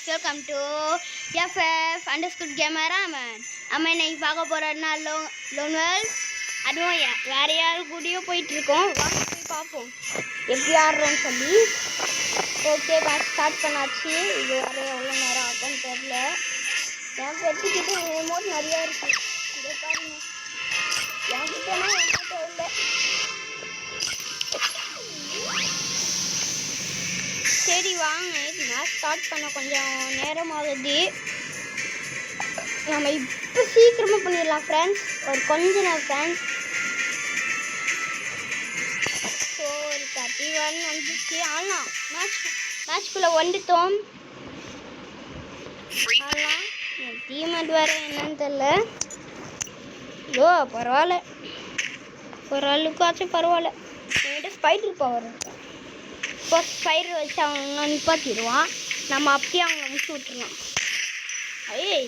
Welcome to FF_gamer நம்ம இன்னைக்கு பார்க்க போகிறோம்னா லோன்வெல் அதுவும் வேறு யாரு கூடயும் போயிட்டுருக்கோம். வாங்க போய் பார்ப்போம் எப்படி ஆடுறோன்னு சொல்லி. ஓகே மேட்ச் ஸ்டார்ட் பண்ணாச்சு. இது வேறு எவ்வளோ நேரம் ஆகும்னு தெரில. என் பெட்டுக்கிட்ட எமௌண்ட் நிறையா இருக்குது. இதை பாருங்க, என்கிட்டனா எமௌண்ட் இல்லை. சரி வாங்க மேட்ச் ஸ்டார்ட் பண்ண கொஞ்சம் நேரம் ஆகுது. நம்ம இப்போ சீக்கிரமாக பண்ணிடலாம் ஃப்ரெண்ட்ஸ். ஒரு கொஞ்ச நேரம் ஃப்ரெண்ட்ஸ். ஸோ ஒரு 31 வந்துச்சு. ஆனால் மேட்ச்குள்ளே வந்துட்டோம். ஆனால் என் டீமெண்ட் வேறு என்னன்னு தெரில. ஓ பரவாயில்ல, ஓரளவுக்காச்சும் பரவாயில்ல. என்கிட்ட ஸ்பைடர் பவர் இருக்கு. இப்போ ஸ்பைடர் வச்சு அவங்க நிப்பாட்டிடுவான். நம்ம அப்படியே அவங்க முடிச்சு விட்டுருலாம். ஐய்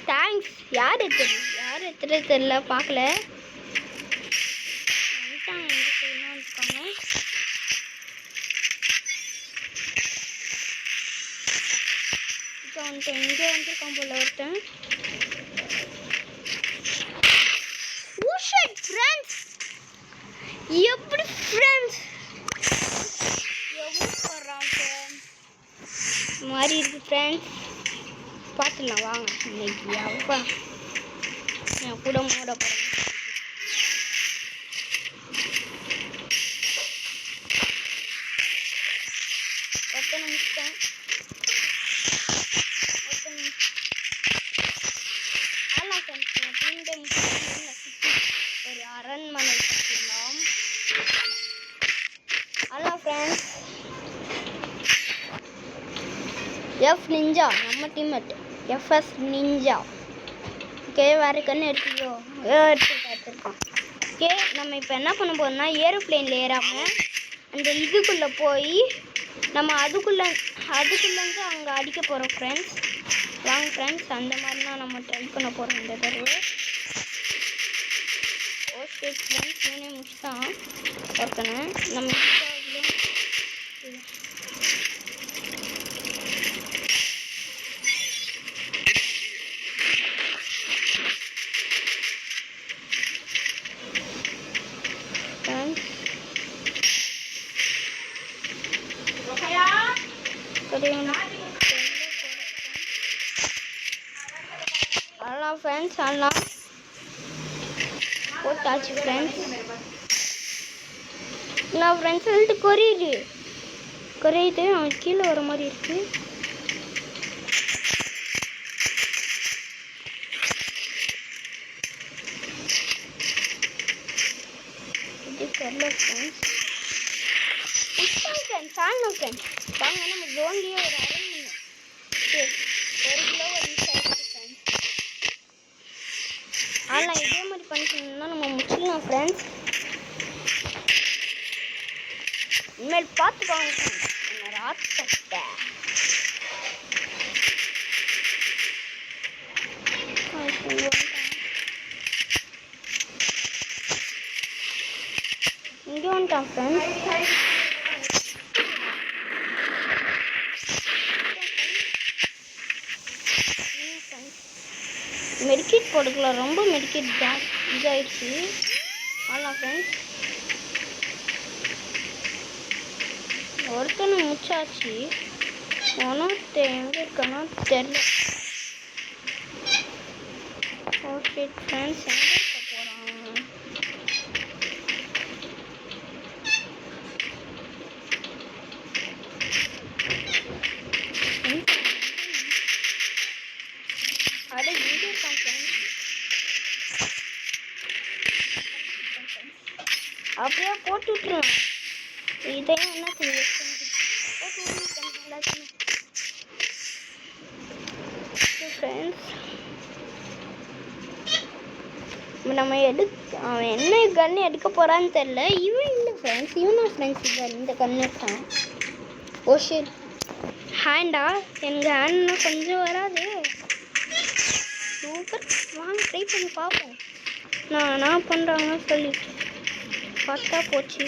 தேங்க்ஸ். யார் எத்தனை தெரியல, பார்க்கல. இங்கே வந்துருக்கான் போல ஒருத்தன். எப்படி ஃப்ரெண்ட்ஸ் மாதிரி இருக்கு ஃப்ரெண்ட்ஸ். பார்த்துலாம் வாங்க. இன்னைக்கு அப்பா நான் கூட மூட போகிறேன். ஒருத்தனை முடிச்சிட்டேன். ஆலாம் ஃப்ரெண்ட்ஸ், நான் தீண்டை ஒரு அரண்மனை கட்டிடலாம். ஆலாம் ஃப்ரெண்ட்ஸ், எஃப் நிஞ்சா நம்ம டீம்மேட் FS நிஞ்சா. ஓகே வேறு கண்ணு எடுத்துருக்கோம். ஓகே நம்ம இப்போ என்ன பண்ண போகிறோம்னா ஏரோப்ளேனில் ஏறாமல் அந்த இதுக்குள்ளே போய் நம்ம அதுக்குள்ளேருந்து அங்கே அடிக்க போகிறோம் ஃப்ரெண்ட்ஸ். வாங்க ஃப்ரெண்ட்ஸ், அந்த மாதிரி தான் நம்ம ட்ரை பண்ண போகிறோம் இந்த தடவை. ஓகே ஃப்ரெண்ட்ஸ், இவனே முடிச்சுட்டான் ஒருத்தனை. நம்ம அல்லாம் ஃப்ரெண்ட்ஸ், அல்லாம் போட்டாச்சு ஃப்ரெண்ட்ஸ். நான் ஃப்ரெண்ட்ஸ் சொல்லிட்டு குறையுது அவன் கீழே வர மாதிரி இருக்கு. இது தெரியல ஃப்ரெண்ட்ஸ். வாங்க நம்ம ஜோன்லேயே ஒரு அரண்மனை 1 கிலோ ஃப்ரெண்ட்ஸ். ஆனால் இதே மாதிரி பண்ணிக்கணும்னா நம்ம முடிச்சிடலாம் ஃப்ரெண்ட்ஸ். இனிமேல் பார்த்துக்கோங்க என்ன ராத்தட்ட. இங்கே வந்துட்டான் ஃப்ரெண்ட்ஸ். மெடிக்கேட் போட்டுக்கலாம். ரொம்ப மெடிக்கேட் இதாகிடுச்சு. ஆனால் ஃப்ரெண்ட்ஸ் ஒருத்தனை முடிச்சாச்சு. ஆனால் எங்கே இருக்கானா தெரியல. ஓகே ஃப்ரெண்ட்ஸ், எங்கே இருக்க போகிறான்? அட இங்கே இருக்கான் ஃப்ரெண்ட்ஸ். அப்படியே போட்டு விட்டுருவேன். இதையும் என்ன செய்ய ஃப்ரெண்ட்ஸ். நம்ம அவன் என்ன கன்று எடுக்க போகிறான்னு தெரில. இவன் இல்லை ஃப்ரெண்ட்ஸ், இவனா ஃப்ரெண்ட்ஸ் இந்த கன்று எடுத்தான். ஓ ஷிட், ஹேண்டா எங்கள் ஹேண்ட்னா கொஞ்சம் வராது. சூப்பர், வாங்க ட்ரை பண்ணி பார்ப்போம். நான் பண்ணுறாங்கன்னு சொல்லிட்டு பார்த்தா போச்சு.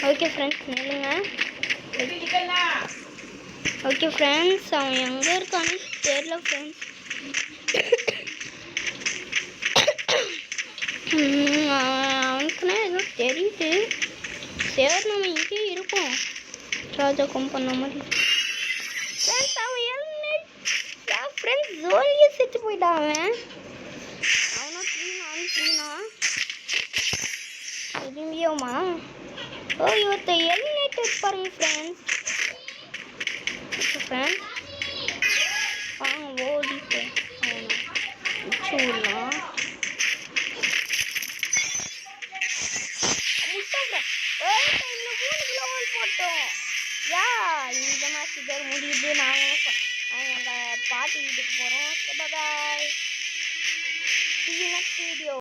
ஓகே ஃப்ரெண்ட்ஸ் நில்லுங்க. ஓகே ஃப்ரெண்ட்ஸ் அவன் எங்கே இருக்கான்னு தெரியல ஃப்ரெண்ட்ஸ். அவனுக்குன்னா எதுவும் தெரியுது. சரி நம்ம இங்கே இருப்போம். ராஜாக்கம் பண்ண மாதிரி ஃப்ரெண்ட்ஸ் அவன் என் ஃப்ரெண்ட்ஸ் ஜோலியே செத்து போயிட்டான். அவனும் க்ளீனா திரும்பியோமா. ஓ இவர்த்த எலிமினேட்டட் பாருங்க ஃப்ரெண்ட்ஸ். ஃப்ரெண்ட்ஸ் வாங்க ஓடிட்டு சூடலாம் போட்டோம். யா இந்த மாதிரி பேர் முடியுது. நாங்கள் எங்கள் பாட்டி வீட்டுக்கு போகிறோம். பாய். See you next video.